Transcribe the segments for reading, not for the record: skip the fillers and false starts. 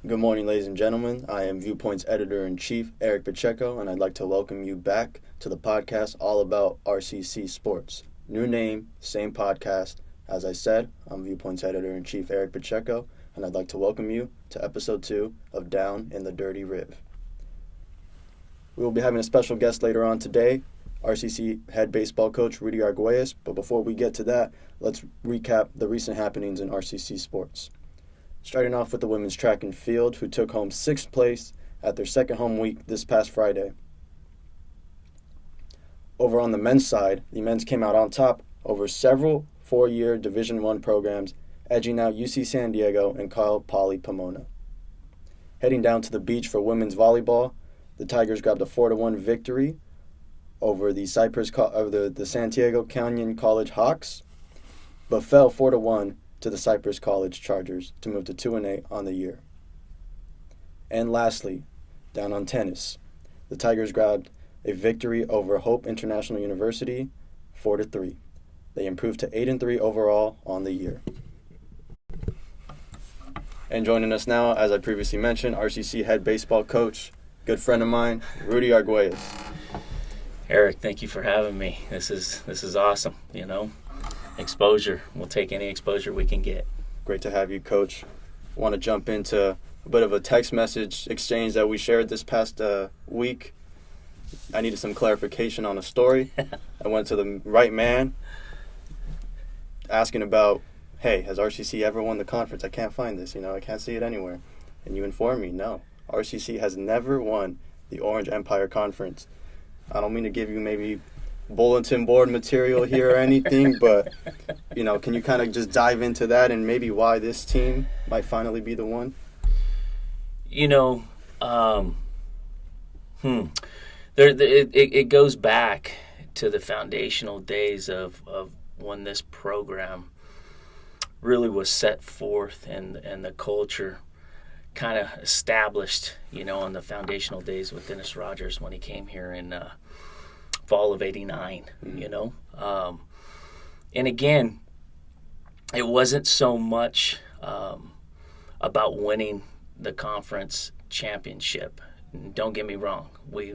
Good morning, ladies and gentlemen. I am Viewpoints Editor-in-Chief Eric Pacheco, and I'd like to welcome you back to the podcast all about RCC sports. New name, same podcast. As I said, I'm Viewpoints Editor-in-Chief Eric Pacheco, and I'd like to welcome you to episode 2 of Down in the Dirty Riv. We will be having a special guest later on today, RCC head baseball coach Rudy Arguelles. But before we get to that, let's recap the recent happenings in RCC sports. Starting off with the women's track and field, who took home 6th place at their second home week this past Friday. Over on the men's side, the men's came out on top over several 4-year Division I programs, edging out UC San Diego and Cal Poly Pomona. Heading down to the beach for women's volleyball, the Tigers grabbed a 4-1 victory over the Santiago Canyon College Hawks, but fell 4-1 to the Cypress College Chargers to move to 2-8 on the year. And lastly, down on tennis, the Tigers grabbed a victory over Hope International University, 4-3. They improved to 8-3 overall on the year. And joining us now, as I previously mentioned, RCC head baseball coach, good friend of mine, Rudy Arguelles. Eric, thank you for having me. This is awesome, Exposure. We'll take any exposure we can get. Great to have you, Coach. I want to jump into a bit of a text message exchange that we shared this past week. I needed some clarification on a story. I went to the right man asking about, hey, has RCC ever won the conference? I can't find this, I can't see it anywhere. And you informed me, no, RCC has never won the Orange Empire Conference. I don't mean to give you maybe bulletin board material here or anything, but, can you kind of just dive into that and maybe why this team might finally be the one? It goes back to the foundational days of when this program really was set forth and the culture kind of established, on the foundational days with Dennis Rogers when he came here in fall of '89, and again, it wasn't so much about winning the conference championship. Don't get me wrong, we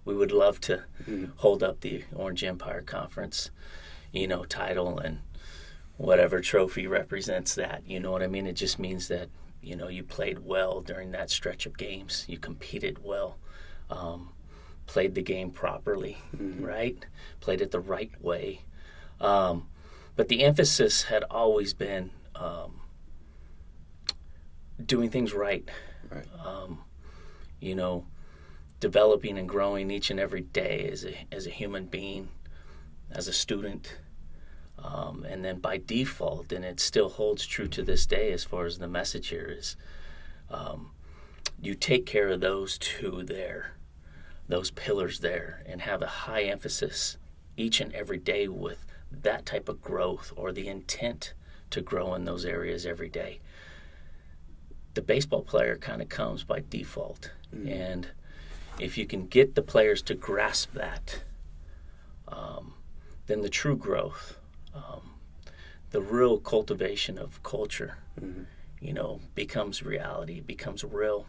would love to hold up the Orange Empire Conference, title and whatever trophy represents that. You know what I mean? It just means that you played well during that stretch of games. You competed well. Played the game properly, right? Played it the right way. But the emphasis had always been doing things right. Developing and growing each and every day as a human being, as a student. And then by default, and it still holds true to this day as far as the message here is, you take care of those those pillars there, and have a high emphasis each and every day with that type of growth or the intent to grow in those areas every day. The baseball player kind of comes by default. And if you can get the players to grasp that, then the true growth, the real cultivation of culture, becomes reality, becomes real.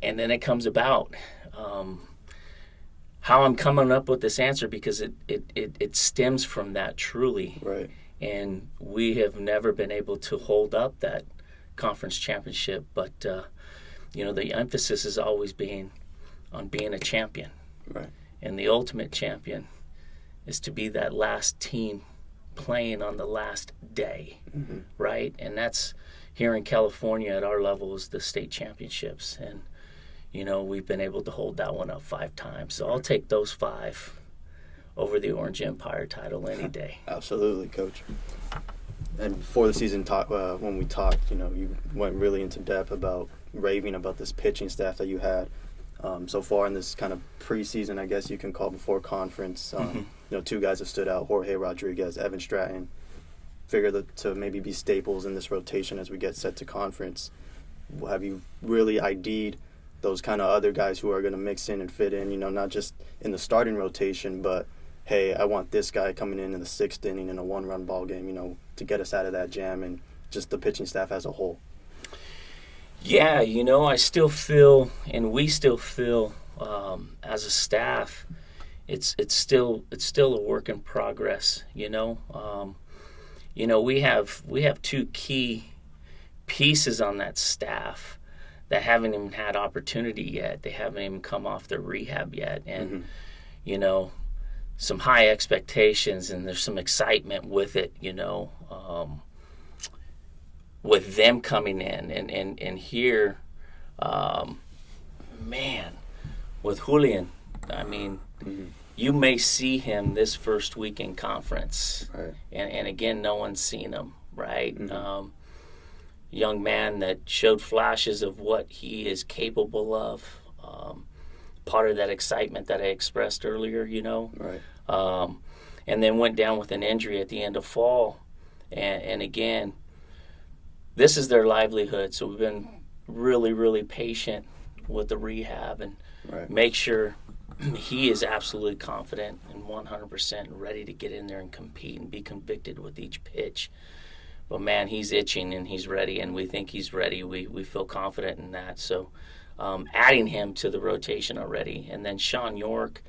And then it comes about. How I'm coming up with this answer, because it stems from that truly. Right. And we have never been able to hold up that conference championship, but the emphasis has always been on being a champion. Right. And the ultimate champion is to be that last team playing on the last day, right? And that's here in California at our level is the state championships. And, we've been able to hold that one up 5 times. So I'll take those 5 over the Orange Empire title any day. Absolutely, Coach. And before the season, when we talked, you went really into depth about raving about this pitching staff that you had so far in this kind of preseason, I guess you can call, before conference. 2 guys have stood out, Jorge Rodriguez, Evan Stratton, figure to maybe be staples in this rotation as we get set to conference. Have you really ID'd those kind of other guys who are going to mix in and fit in, not just in the starting rotation, but, hey, I want this guy coming in the 6th inning in a 1-run ball game, to get us out of that jam, and just the pitching staff as a whole? Yeah, I still feel, and we still feel, as a staff, it's still a work in progress. We have two key pieces on that staff that haven't even had opportunity yet. They haven't even come off their rehab yet, and some high expectations, and there's some excitement with it. With them coming in, and here, man, with Julian, I mean, you may see him this first week in conference, Right. and again, no one's seen him, right? Young man that showed flashes of what he is capable of. Part of that excitement that I expressed earlier, Right. And then went down with an injury at the end of fall, and again, this is their livelihood, so we've been really, really patient with the rehab and Right. make sure he is absolutely confident and 100% ready to get in there and compete and be convicted with each pitch. But man, he's itching and he's ready, and we think he's ready. We feel confident in that. So adding him to the rotation already. And then Sean York,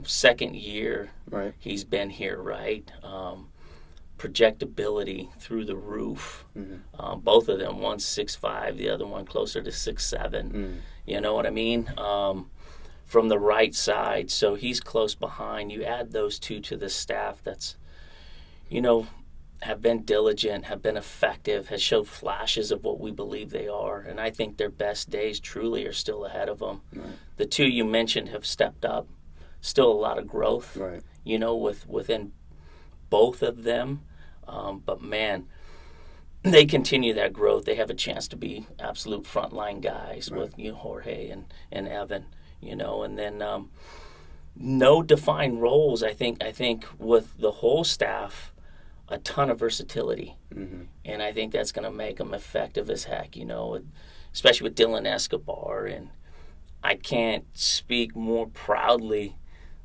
second year, Right. he's been here, right? Projectability through the roof. Both of them, one's 6'5", the other one closer to 6'7". You know what I mean? From the right side, so he's close behind. You add those two to the staff that's, have been diligent, have been effective, has showed flashes of what we believe they are, and I think their best days truly are still ahead of them. Right. The two you mentioned have stepped up. Still a lot of growth, Right. within both of them. But man, they continue that growth. They have a chance to be absolute frontline guys Right. with Jorge and Evan, and then no defined roles. I think with the whole staff, a ton of versatility, and I think that's going to make them effective as heck. Especially with Dylan Escobar, and I can't speak more proudly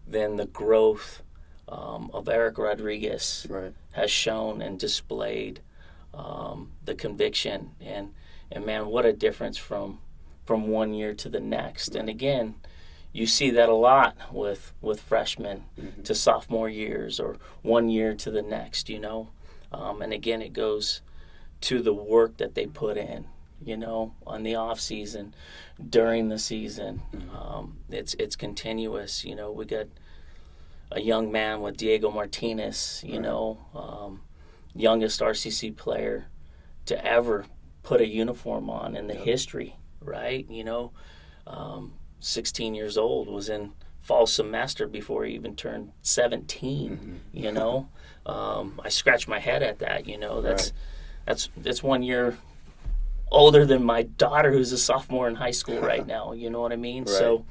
than the growth of Eric Arguelles Right. has shown and displayed, the conviction, and man, what a difference from 1 year to the next. And again, you see that a lot with freshmen to sophomore years, or 1 year to the next, and again, it goes to the work that they put in, on the off season, during the season. It's continuous. We got a young man with Diego Martinez, youngest RCC player to ever put a uniform on in the history, right? 16 years old, was in fall semester before he even turned 17. I scratch my head at that. That's 1 year older than my daughter, who's a sophomore in high school right now. You know what I mean? Right. So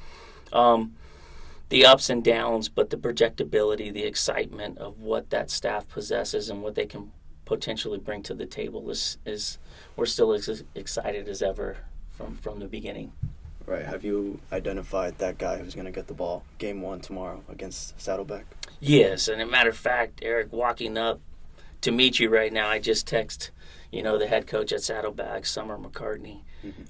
the ups and downs, but the projectability, the excitement of what that staff possesses and what they can potentially bring to the table is we're still as excited as ever from the beginning. Right. Have you identified that guy who's going to get the ball game 1 tomorrow against Saddleback? Yes, and a matter of fact, Eric, walking up to meet you right now, I just text, the head coach at Saddleback, Summer McCartney,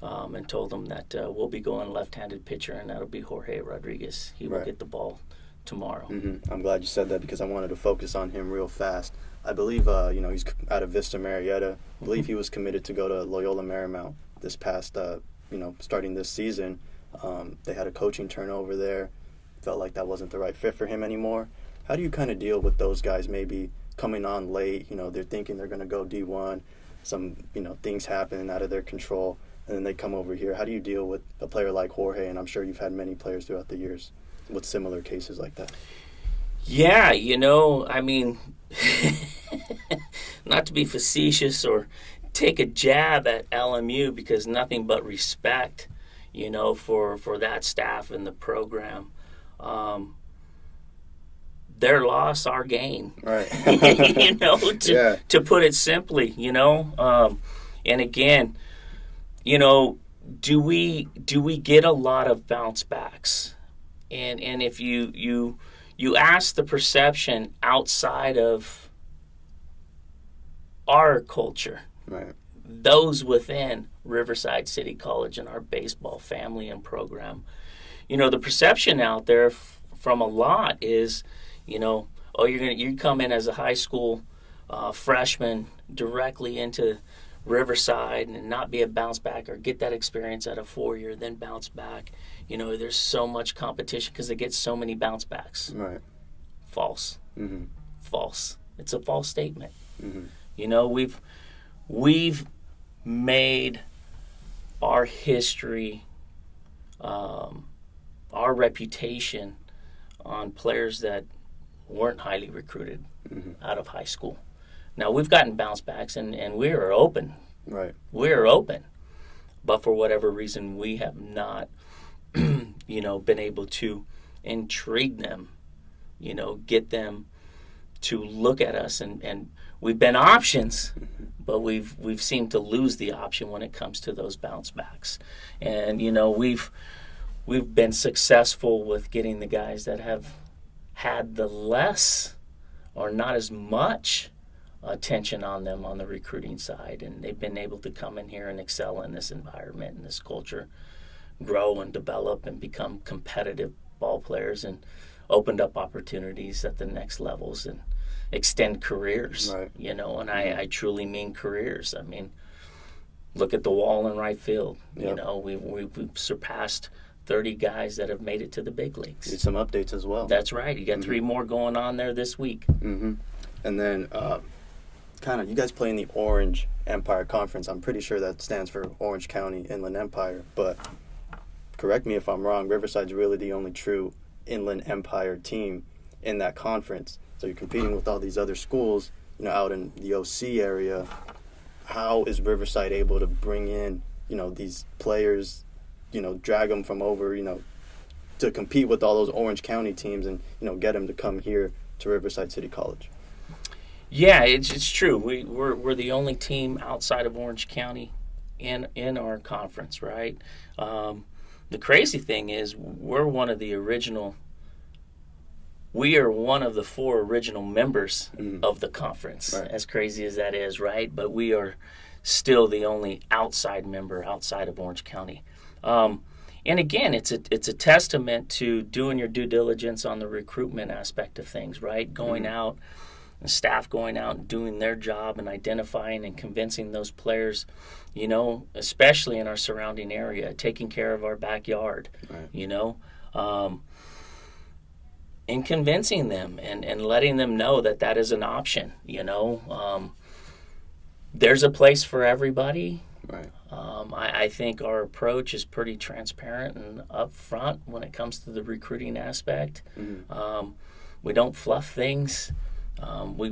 and told him that we'll be going left-handed pitcher, and that'll be Jorge Rodriguez. He will Right. get the ball tomorrow. I'm glad you said that, because I wanted to focus on him real fast. I believe, he's out of Vista Marietta. I believe he was committed to go to Loyola Marymount this past, starting this season. They had a coaching turnover there. Felt like that wasn't the right fit for him anymore. How do you kind of deal with those guys maybe coming on late? They're thinking they're going to go D1. Some, things happen out of their control, and then they come over here. How do you deal with a player like Jorge? And I'm sure you've had many players throughout the years with similar cases like that. Yeah, I mean, not to be facetious or take a jab at LMU, because nothing but respect, for that staff and the program. Their loss, our gain. Right. To put it simply, and again, do we get a lot of bounce backs? And if you ask the perception outside of our culture, Right. those within Riverside City College and our baseball family and program. The perception out there from a lot is, you come in as a high school freshman directly into Riverside and not be a bounce back or get that experience at a 4-year, then bounce back. There's so much competition because they get so many bounce backs. Right. False. Mm-hmm. False. It's a false statement. Mm-hmm. We've made our history, our reputation on players that weren't highly recruited out of high school. Now, we've gotten bounce backs, and we are open. Right. We're open. But for whatever reason, we have not, been able to intrigue them, get them to look at us. And we've been options, but we've seemed to lose the option when it comes to those bounce backs. And, we've been successful with getting the guys that have had the less or not as much attention on them on the recruiting side, and they've been able to come in here and excel in this environment and this culture, grow and develop and become competitive ball players, and opened up opportunities at the next levels and extend careers. Right. And I truly mean careers. I mean, look at the wall in right field. Yep. We've surpassed 30 guys that have made it to the big leagues. Need some updates as well. That's right. You got 3 more going on there this week. Mm-hmm. And then you guys play in the Orange Empire Conference. I'm pretty sure that stands for Orange County Inland Empire, but correct me if I'm wrong, Riverside's really the only true Inland Empire team in that conference. So you're competing with all these other schools, out in the OC area. How is Riverside able to bring in, these players, drag them from over, to compete with all those Orange County teams and, get them to come here to Riverside City College? Yeah, it's true. We're the only team outside of Orange County in our conference, right? The crazy thing is we are one of the 4 original members of the conference, right. As crazy as that is, right? But we are still the only outside member outside of Orange County. And again, it's a testament to doing your due diligence on the recruitment aspect of things, right? Going out, and staff going out and doing their job and identifying and convincing those players, especially in our surrounding area, taking care of our backyard, right. And convincing them and letting them know that is an option, There's a place for everybody. Right. I think our approach is pretty transparent and upfront when it comes to the recruiting aspect. We don't fluff things. We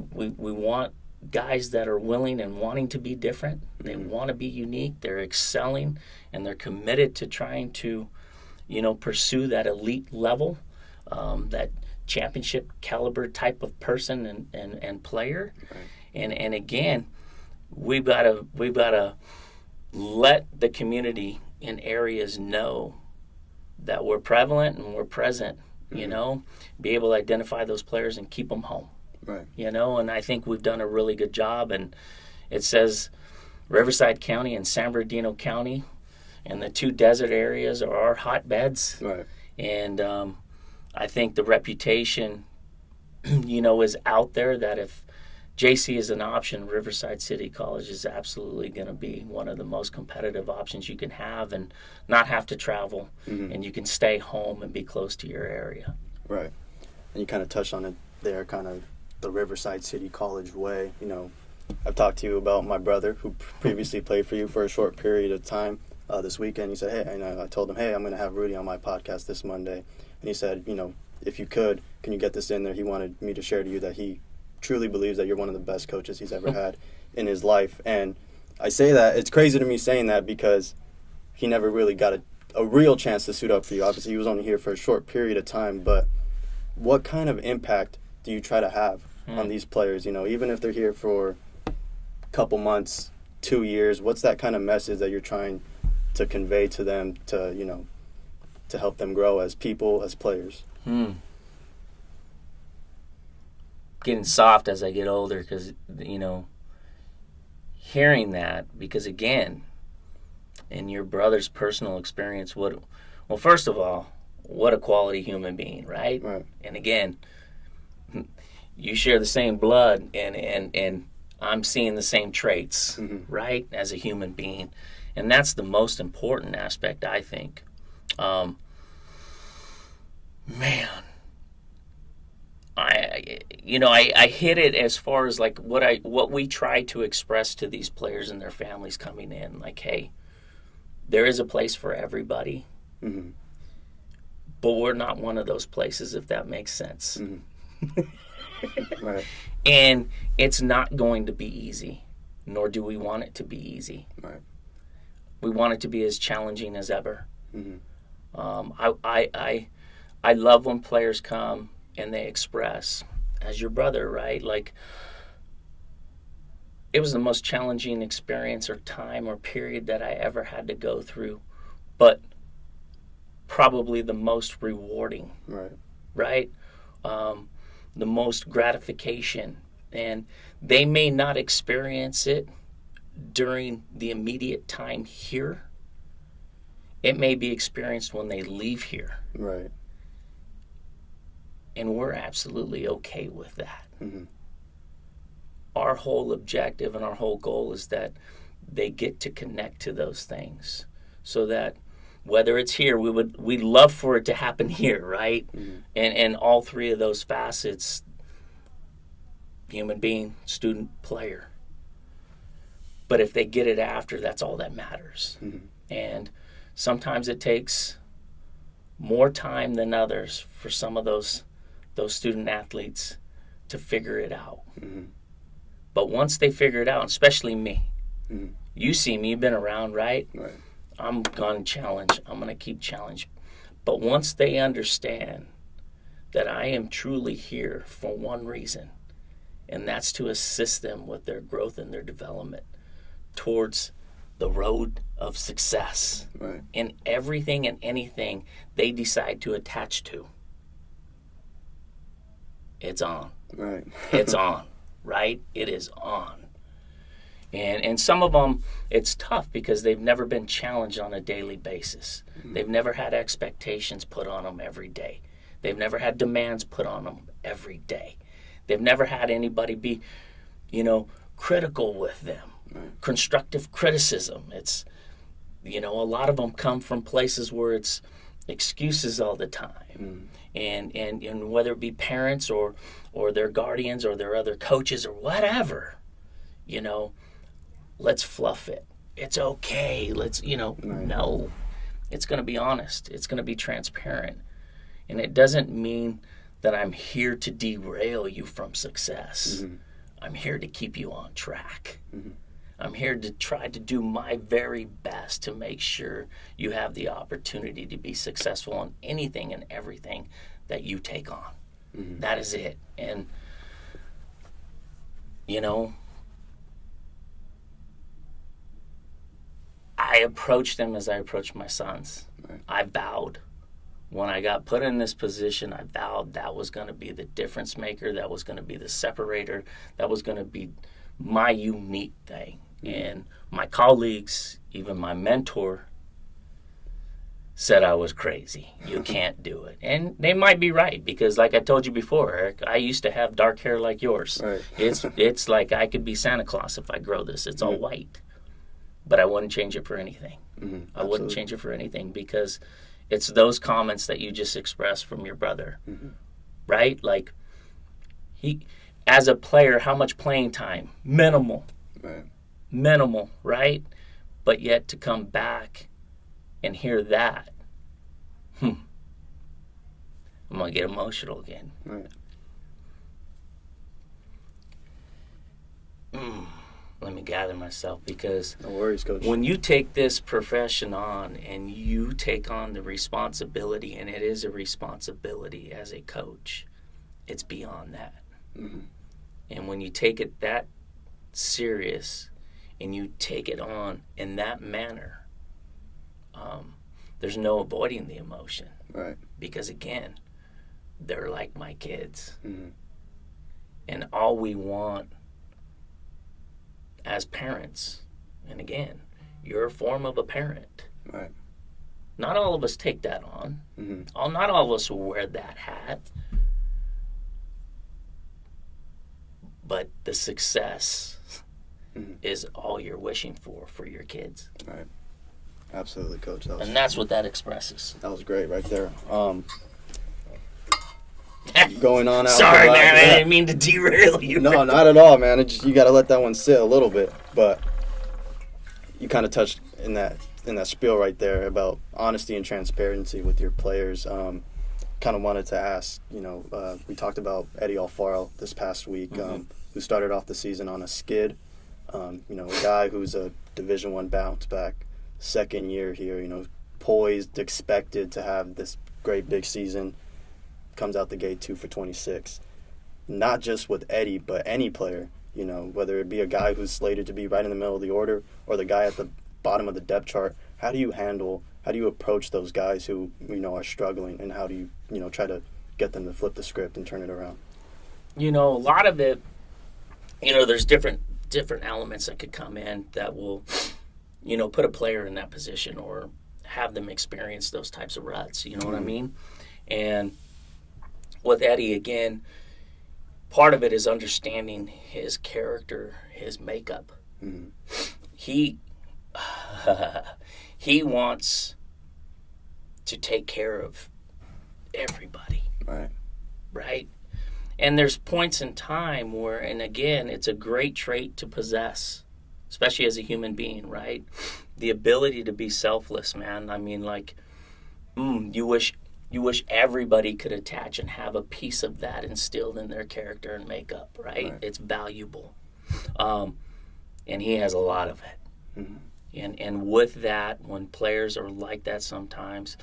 want guys that are willing and wanting to be different. They want to be unique. They're excelling, and they're committed to trying to, pursue that elite level, that championship caliber type of person and player. Right. And again, we've got to let the community in areas know that we're prevalent and we're present. Be able to identify those players and keep them home. Right. And I think we've done a really good job. And it says Riverside County and San Bernardino County and the 2 desert areas are our hotbeds. Right. And I think the reputation, is out there that if JC is an option, Riverside City College is absolutely going to be one of the most competitive options you can have and not have to travel. And you can stay home and be close to your area. Right. And you kind of touched on it there, kind of the Riverside City College way. I've talked to you about my brother who previously played for you for a short period of time this weekend. He said, hey, and I told him, hey, I'm going to have Rudy on my podcast this Monday. And he said, if you could, can you get this in there? He wanted me to share to you that he truly believes that you're one of the best coaches he's ever had in his life. And I say that, it's crazy to me saying that because he never really got a real chance to suit up for you. Obviously, he was only here for a short period of time, but what kind of impact do you try to have on these players? Even if they're here for a couple months, 2 years, what's that kind of message that you're trying to convey to them to, to help them grow as people, as players? Getting soft as I get older because, hearing that, because again, in your brother's personal experience, well, first of all, what a quality human being, right? Right. And again, you share the same blood, and I'm seeing the same traits, right, as a human being. And that's the most important aspect, I think. Man, I hit it as far as like what we try to express to these players and their families coming in. Like, hey, there is a place for everybody, but we're not one of those places, if that makes sense. Right. And it's not going to be easy, nor do we want it to be easy. Right. We want it to be as challenging as ever. I love when players come and they express, as your brother, right? Like, it was the most challenging experience or time or period that I ever had to go through, but probably the most rewarding. Right? The most gratification. And they may not experience it during the immediate time here. It may be experienced when they leave here. Right. And we're absolutely okay with that. Our whole objective and our whole goal is that they get to connect to those things, so that whether it's here, we'd love for it to happen here, right? And all three of those facets, human being, student, player. But if they get it after, that's all that matters. And sometimes it takes more time than others for some of those student athletes to figure it out. But once they figure it out, especially me, you see me, you've been around, right? Right. I'm going to challenge. I'm going to keep challenge. But once they understand that I am truly here for one reason, and that's to assist them with their growth and their development towards the road of success in everything and anything they decide to attach to, it's on. Right. It's on, right? It is on. And some of them, it's tough because they've never been challenged on a daily basis. They've never had expectations put on them every day. They've never had demands put on them every day. They've never had anybody be, critical with them. Constructive criticism. It's, a lot of them come from places where it's excuses all the time. And whether it be parents or their guardians or their other coaches or whatever, let's fluff it. It's okay. Let's, no. It's going to be honest. It's going to be transparent. And it doesn't mean that I'm here to derail you from success. I'm here to keep you on track. I'm here to try to do my very best to make sure you have the opportunity to be successful on anything and everything that you take on. That is it. And, I approached them as I approached my sons. I vowed. When I got put in this position, I vowed that was going to be the difference maker, that was going to be the separator, that was going to be my unique thing. And my colleagues, even my mentor, said I was crazy. You can't do it. And they might be right, because like I told you before, Eric, I used to have dark hair like yours. Right. It's like I could be Santa Claus if I grow this. It's all white. But I wouldn't change it for anything. I wouldn't change it for anything, because it's those comments that you just expressed from your brother, right? Like, he, as a player, how much playing time? Minimal. Minimal, right? But yet to come back and hear that, I'm going to get emotional again. Let me gather myself, because No worries, Coach. when you take this profession on and you take on the responsibility, and it is a responsibility as a coach, it's beyond that. And when you take it that serious and you take it on in that manner, there's no avoiding the emotion. Because again, they're like my kids. And all we want as parents, and again, you're a form of a parent. Right. Not all of us take that on. Mm-hmm. Not all of us will wear that hat. But the success is all you're wishing for your kids. Right. Absolutely, Coach. And that's what that expresses. That was great right there. Going on out. Sorry, man. I didn't mean to derail you. No, not at all, man. You got to let that one sit a little bit. But you kind of touched in that spiel right there about honesty and transparency with your players. Kind of wanted to ask, we talked about Eddie Alfaro this past week, who started off the season on a skid. A guy who's a Division I bounce back, second year here, poised, expected to have this great big season, comes out the gate 2 for 26. Not just with Eddie, but any player, whether it be a guy who's slated to be right in the middle of the order or the guy at the bottom of the depth chart. How do you approach those guys who, are struggling, and how do you, try to get them to flip the script and turn it around? A lot of it, there's different elements that could come in that will, put a player in that position or have them experience those types of ruts. You know what I mean? And with Eddie, again, part of it is understanding his character, his makeup. Mm-hmm. He wants to take care of everybody. Right? And there's points in time where, and again, it's a great trait to possess, especially as a human being, right? The ability to be selfless, man. I mean, you wish everybody could attach and have a piece of that instilled in their character and makeup, right? It's valuable. And he has a lot of it. Mm-hmm. And with that, when players are like that sometimes,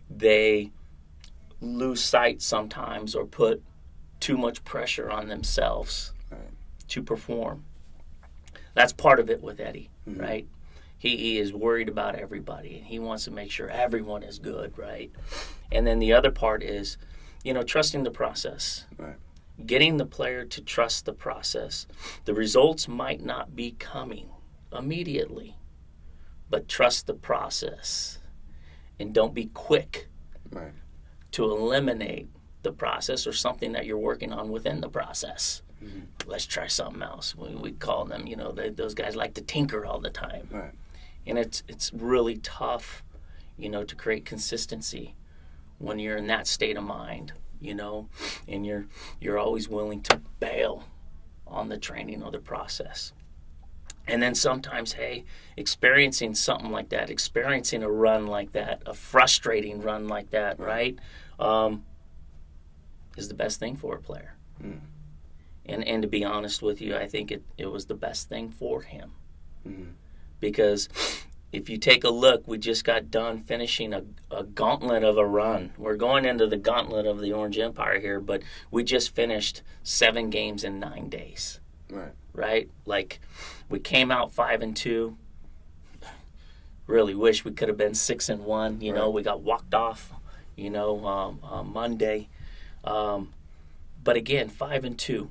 they lose sight sometimes or put too much pressure on themselves to perform. That's part of it with Eddie, right? He is worried about everybody, and he wants to make sure everyone is good, right? And then the other part is, trusting the process. Right. Getting the player to trust the process. The results might not be coming immediately, but trust the process. And don't be quick to eliminate the process or something that you're working on within the process. Mm-hmm. Let's try something else. We call them, those guys like to tinker all the time. Right. And it's really tough, to create consistency when you're in that state of mind, and you're always willing to bail on the training or the process. And then sometimes, experiencing something like that, experiencing a run like that, a frustrating run like that, right, is the best thing for a player. Mm. And to be honest with you, I think it was the best thing for him. Mm. Because if you take a look, we just got done finishing a gauntlet of a run. We're going into the gauntlet of the Orange Empire here, but we just finished 7 games in 9 days. Right? We came out 5-2. Really wish we could have been 6-1. We got walked off, Monday. But again, 5-2.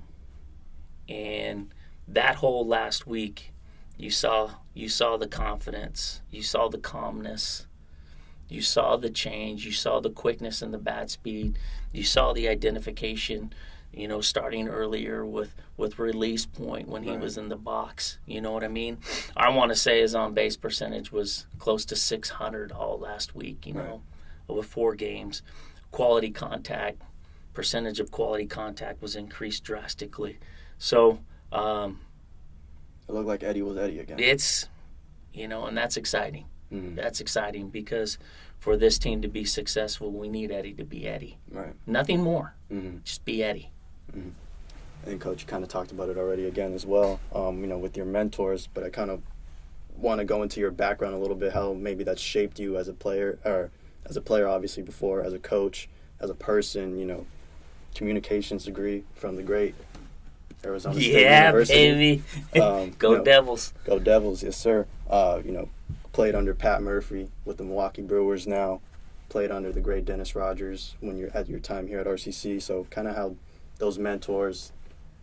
And that whole last week, you saw the confidence, you saw the calmness, you saw the change, you saw the quickness and the bat speed, you saw the identification, starting earlier with release point when he was in the box. You know what I mean? I want to say his on-base percentage was close to 600 all last week, over 4 games. Quality contact, percentage of quality contact was increased drastically. So, it looked like Eddie was Eddie again. It's, and that's exciting. Mm-hmm. That's exciting because for this team to be successful, we need Eddie to be Eddie. Right. Nothing more. Mm-hmm. Just be Eddie. Mm-hmm. And Coach, you kind of talked about it already again as well, with your mentors, but I kind of want to go into your background a little bit, how maybe that shaped you as a player, obviously before, as a coach, as a person, communications degree from the great Arizona State University. Baby. Go Devils. Go Devils, yes, sir. Played under Pat Murphy with the Milwaukee Brewers now. Played under the great Dennis Rogers when you're at your time here at RCC. So kind of how those mentors,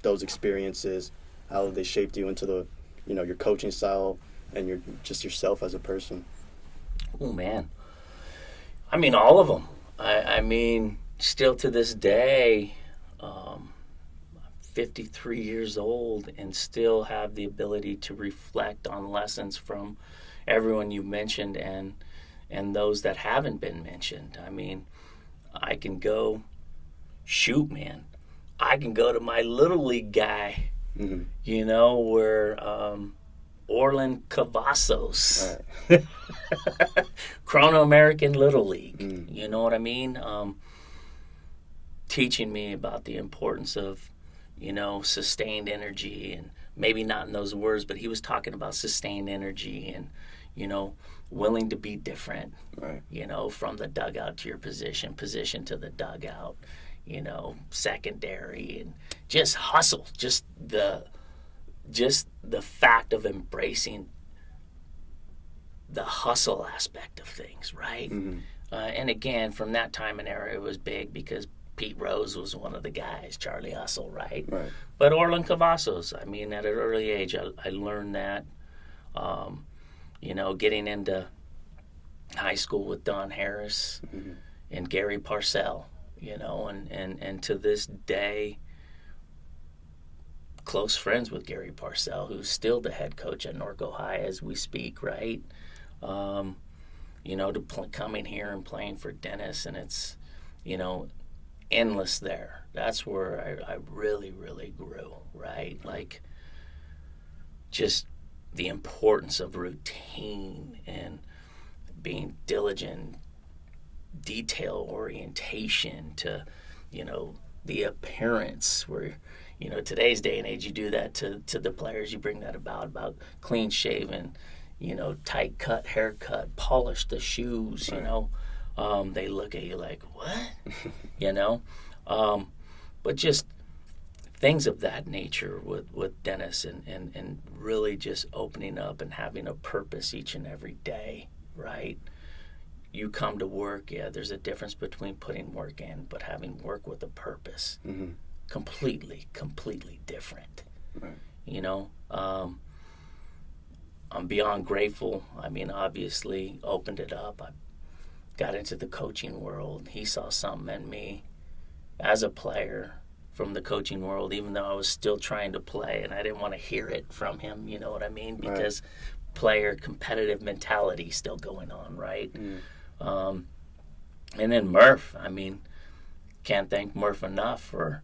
those experiences, How have they shaped you into the, your coaching style and yourself as a person? Oh, man. I mean, all of them. I mean, still to this day, I'm 53 years old and still have the ability to reflect on lessons from everyone you mentioned and those that haven't been mentioned. I mean, I can go, man. I can go to my Little League guy, where Orlin Cavazos, Right. Chrono American Little League, you know what I mean? Teaching me about the importance of, sustained energy, and maybe not in those words, but he was talking about sustained energy and, willing to be different, right. From the dugout to your position to the dugout, secondary, and just hustle, just the fact of embracing the hustle aspect of things, right? And again, from that time and era, it was big because Pete Rose was one of the guys, Charlie Hustle, right? But Orlin Cavazos, I mean, at an early age, I learned that, getting into high school with Don Harris and Gary Parcell, and to this day, close friends with Gary Parcell, who's still the head coach at Norco High as we speak, right? Coming here and playing for Dennis, and it's, endless there. That's where I really, really grew, right? Like, just the importance of routine and being diligent, detail orientation to, the appearance where, today's day and age, you do that to the players. You bring that about clean shaven, tight cut, haircut, polish the shoes, right. They look at you like, what? But just things of that nature with Dennis and really just opening up and having a purpose each and every day, right? You come to work, there's a difference between putting work in, but having work with a purpose. Completely different. Right. I'm beyond grateful. I mean, obviously, opened it up. I got into the coaching world. He saw something in me as a player from the coaching world, even though I was still trying to play, and I didn't want to hear it from him, you know what I mean? Because player competitive mentality still going on, right? And then Murph, I mean, can't thank Murph enough for,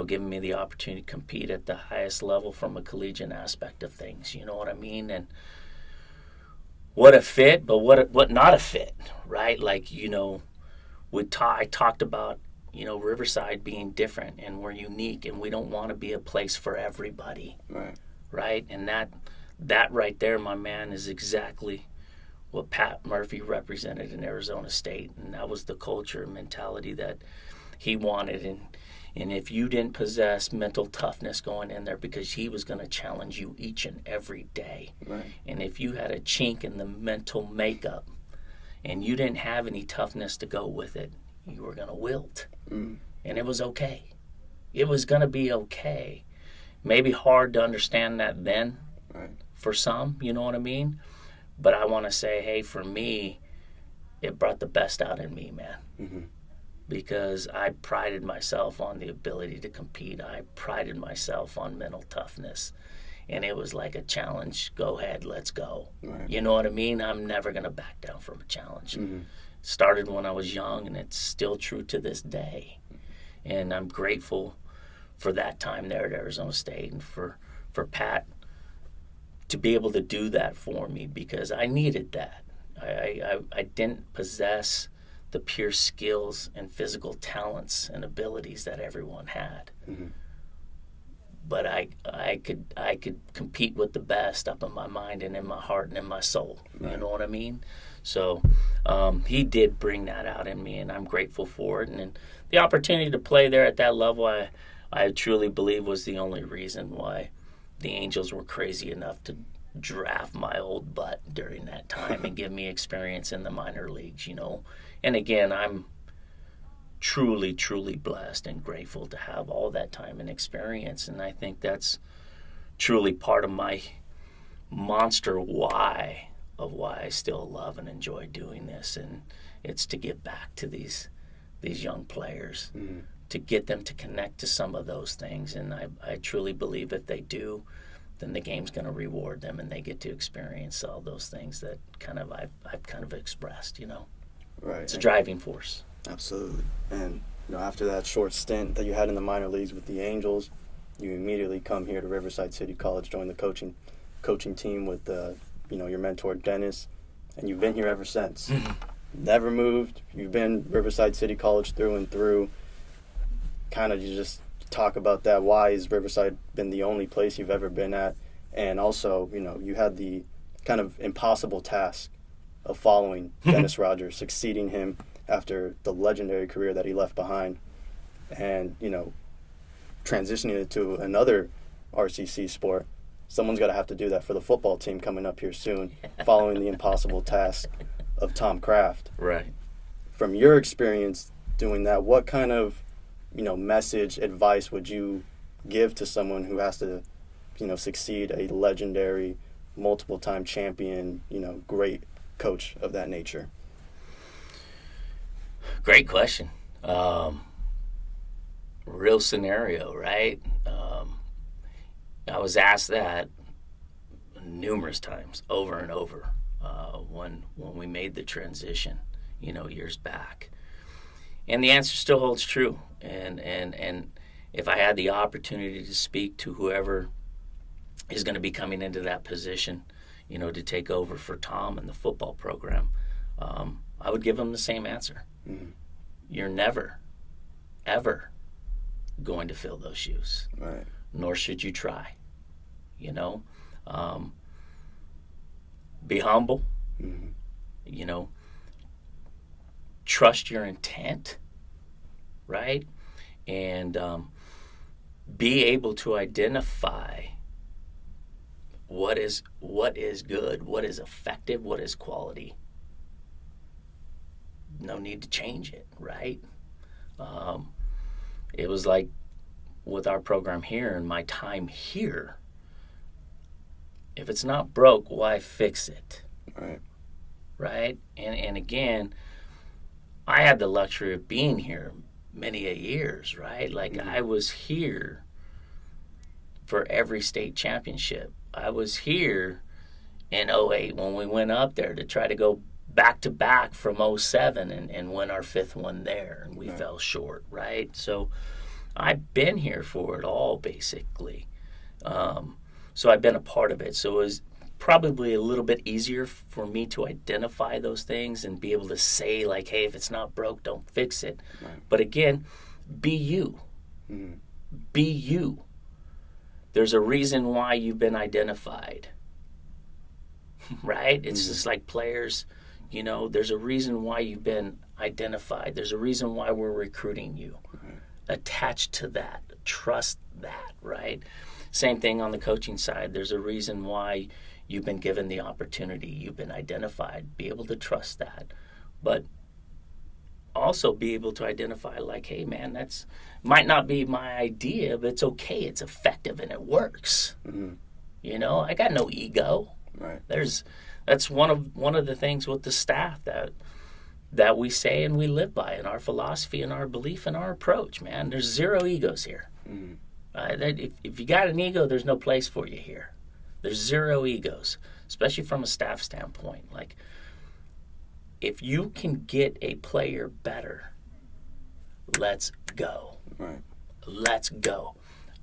giving me the opportunity to compete at the highest level from a collegiate aspect of things, you know what I mean? And what a fit, but what not a fit, right? Like, I talked about, Riverside being different, and we're unique, and we don't want to be a place for everybody, right? And that right there, my man, is exactly what Pat Murphy represented in Arizona State, and that was the culture and mentality that he wanted. And if you didn't possess mental toughness going in there, because he was going to challenge you each and every day, and if you had a chink in the mental makeup and you didn't have any toughness to go with it, you were going to wilt. And it was okay. It was going to be okay. Maybe hard to understand that then for some, you know what I mean? But I want to say, hey, for me, it brought the best out in me, man. Because I prided myself on the ability to compete. I prided myself on mental toughness. And it was like a challenge. Go ahead, let's go. You know what I mean? I'm never going to back down from a challenge. Started when I was young, and it's still true to this day. And I'm grateful for that time there at Arizona State, and for Pat to be able to do that for me, because I needed that. I didn't possess the pure skills and physical talents and abilities that everyone had. But I could compete with the best up in my mind and in my heart and in my soul. You know what I mean? So he did bring that out in me, and I'm grateful for it. And the opportunity to play there at that level, I truly believe was the only reason why the Angels were crazy enough to draft my old butt during that time and give me experience in the minor leagues, And again, I'm truly blessed and grateful to have all that time and experience. And I think that's truly part of my monster why of why I still love and enjoy doing this, and it's to give back to these young players, to get them to connect to some of those things. And I truly believe if they do, then the game's going to reward them, and they get to experience all those things that I've kind of expressed. Right. It's a driving force. Absolutely. And after that short stint that you had in the minor leagues with the Angels, you immediately come here to Riverside City College, join the coaching team with your mentor Dennis, and you've been here ever since. Never moved. You've been Riverside City College through and through. Kind of, you just talk about that. Why has Riverside been the only place you've ever been at? And also, you had the kind of impossible task of following Dennis Rogers, succeeding him after the legendary career that he left behind, and transitioning it to another RCC sport. Someone's got to have to do that for the football team coming up here soon, following the impossible task of Tom Kraft. Right. From your experience doing that, what kind of message, advice would you give to someone who has to succeed a legendary, multiple-time champion, great coach of that nature? Great question. Real scenario, right? I was asked that numerous times, over and over, when we made the transition, years back. And the answer still holds true. And if I had the opportunity to speak to whoever is going to be coming into that position, to take over for Tom and the football program, I would give them the same answer. You're never, ever going to fill those shoes. Right. Nor should you try. Be humble. Trust your intent, right? And be able to identify what is good, what is effective, what is quality. No need to change it, right? It was like with our program here and my time here, if it's not broke, why fix it? Right. Right? And again, I had the luxury of being here many a years, right? Like I was here for every state championship. I was here in 2008 when we went up there to try to go back-to-back from 2007 and win our fifth one there, and we fell short, right? So I've been here for it all, basically. So I've been a part of it. So it was probably a little bit easier for me to identify those things and be able to say, like, hey, if it's not broke, don't fix it. Right. But again, be you. Be you. There's a reason why you've been identified, right? It's just like players, there's a reason why you've been identified. There's a reason why we're recruiting you. Attach to that. Trust that, right? Same thing on the coaching side. There's a reason why you've been given the opportunity. You've been identified. Be able to trust that. But also be able to identify, like, hey, man, that's might not be my idea, but it's okay. It's effective and it works. I got no ego. Right. That's one of the things with the staff that we say and we live by in our philosophy and our belief and our approach, man. There's zero egos here. If you got an ego, there's no place for you here. There's zero egos, especially from a staff standpoint. Like, if you can get a player better, let's go. Right. Let's go.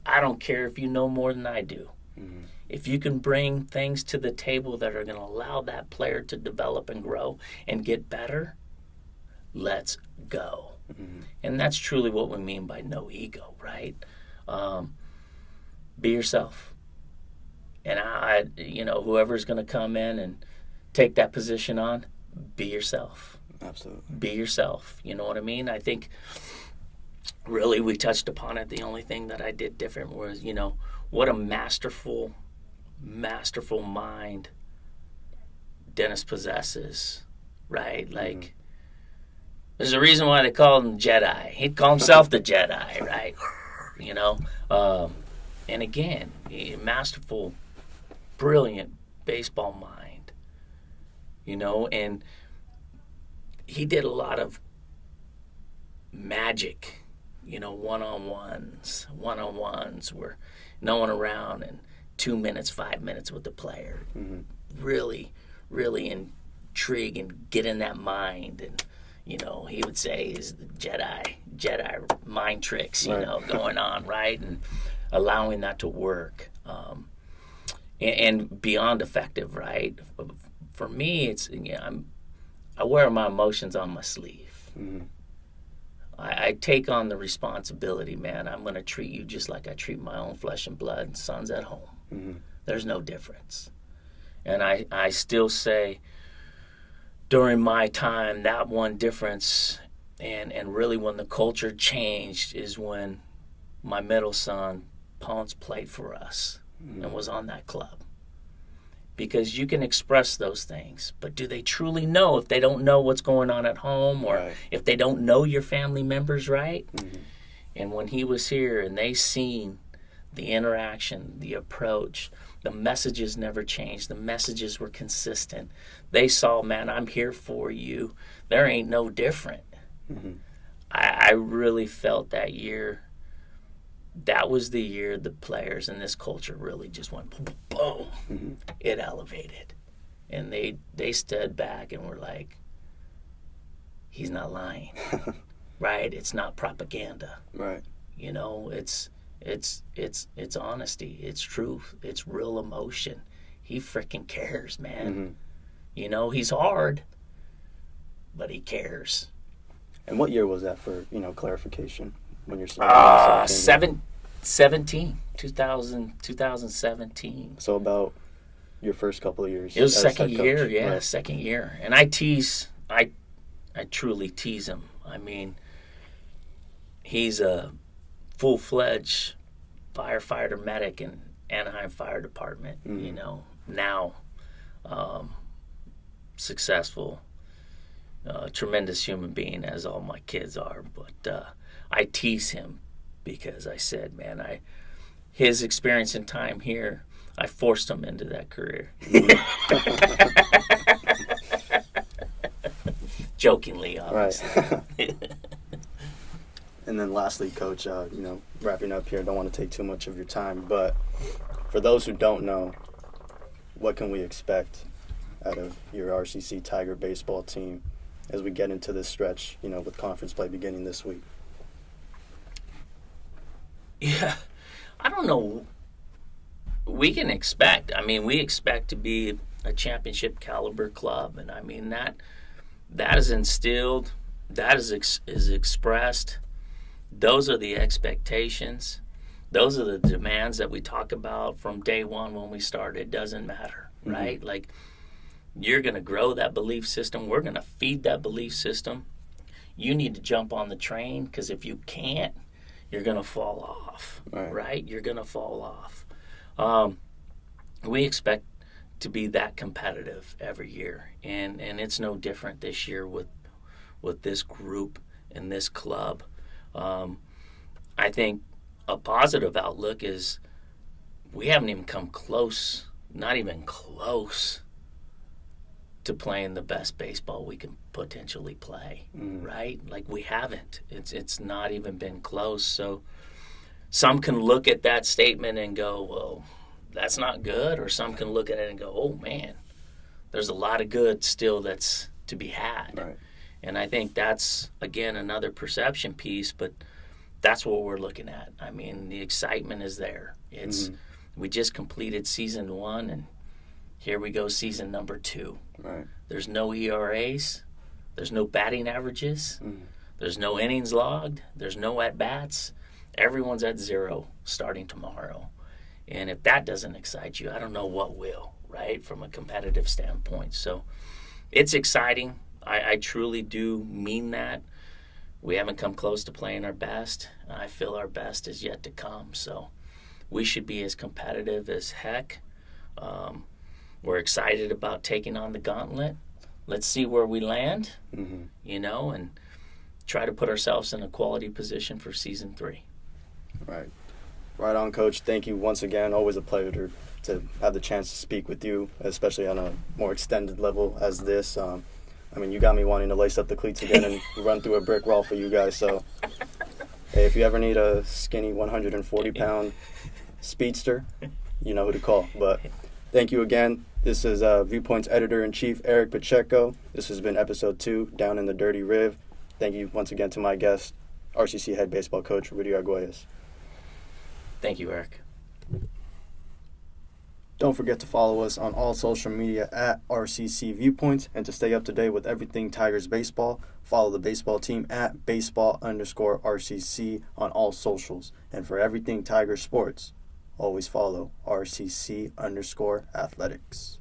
I don't care if you know more than I do. If you can bring things to the table that are going to allow that player to develop and grow and get better, let's go. And that's truly what we mean by no ego, right? Be yourself. And whoever's going to come in and take that position on, be yourself. Absolutely. Be yourself. You know what I mean? I think really we touched upon it. The only thing that I did different was, what a masterful mind Dennis possesses, right? Like, there's a reason why they called him Jedi. He'd call himself the Jedi, right? And again, a masterful, brilliant baseball mind, and he did a lot of magic, one-on-ones where no one around and 2 minutes, 5 minutes with the player. Mm-hmm. Really, really intrigue and get in that mind. And, he would say is the Jedi mind tricks, right. Going on, right? And allowing that to work. And beyond effective, right? For me, it's, I wear my emotions on my sleeve. Mm-hmm. I take on the responsibility, man. I'm going to treat you just like I treat my own flesh and blood, sons at home. Mm-hmm. There's no difference. And I still say during my time, that one difference and really when the culture changed is when my middle son, Ponce, played for us and was on that club. Because you can express those things, but do they truly know if they don't know what's going on at home or right. if they don't know your family members, right? Mm-hmm. And when he was here and they seen the interaction, the approach, the messages never changed. The messages were consistent. They saw, man, I'm here for you. There ain't no different. Mm-hmm. I really felt that year. That was the year the players in this culture really just went boom. Mm-hmm. It elevated. And they stood back and were like, he's not lying. Right? It's not propaganda. Right. It's honesty. It's truth. It's real emotion. He freaking cares, man. Mm-hmm. He's hard, but he cares. And what year was that for, clarification? When you're 2017, 2017. So about your first couple of years. It was as second head coach. year, yeah, Right. second year. And I truly tease him. I mean, he's a full-fledged firefighter medic in Anaheim Fire Department, now successful, tremendous human being, as all my kids are. But I tease him because I said, man, his experience and time here, I forced him into that career. Jokingly, obviously. Right. And then lastly, Coach, wrapping up here, don't want to take too much of your time, but for those who don't know, what can we expect out of your RCC Tiger baseball team as we get into this stretch, with conference play beginning this week? Yeah, I don't know. We can expect. We expect to be a championship caliber club, and that is instilled, that is expressed. Those are the expectations. Those are the demands that we talk about from day one when we started. It doesn't matter, right? Mm-hmm. Like, you're going to grow that belief system. We're going to feed that belief system. You need to jump on the train, because if you can't, you're going to fall off, right? You're going to fall off. We expect to be that competitive every year, and it's no different this year with this group and this club. I think a positive outlook is we haven't even come close, not even close, to playing the best baseball we can potentially play, right? Like, we haven't. It's not even been close. So some can look at that statement and go, well, that's not good. Or some can look at it and go, oh, man, there's a lot of good still that's to be had. Right. And I think that's, again, another perception piece, but that's what we're looking at. The excitement is there. We just completed season 1, and here we go, season number 2. Right. There's no ERAs. There's no batting averages. There's no innings logged. There's no at-bats. Everyone's at 0 starting tomorrow. And if that doesn't excite you, I don't know what will, right, from a competitive standpoint. So it's exciting. I truly do mean that. We haven't come close to playing our best. I feel our best is yet to come. So we should be as competitive as heck. We're excited about taking on the gauntlet. Let's see where we land, and try to put ourselves in a quality position for season 3. Right. Right on, Coach. Thank you once again. Always a pleasure to have the chance to speak with you, especially on a more extended level as this. You got me wanting to lace up the cleats again and run through a brick wall for you guys. So, hey, if you ever need a skinny 140-pound speedster, you know who to call. But thank you again. This is Viewpoints Editor-in-Chief Eric Pacheco. This has been episode 2, Down in the Dirty Riv. Thank you once again to my guest, RCC head baseball coach, Rudy Arguelles. Thank you, Eric. Don't forget to follow us on all social media at RCC Viewpoints, and to stay up to date with everything Tigers baseball, follow the baseball team at baseball_RCC on all socials. And for everything Tigers sports, always follow RCC_athletics.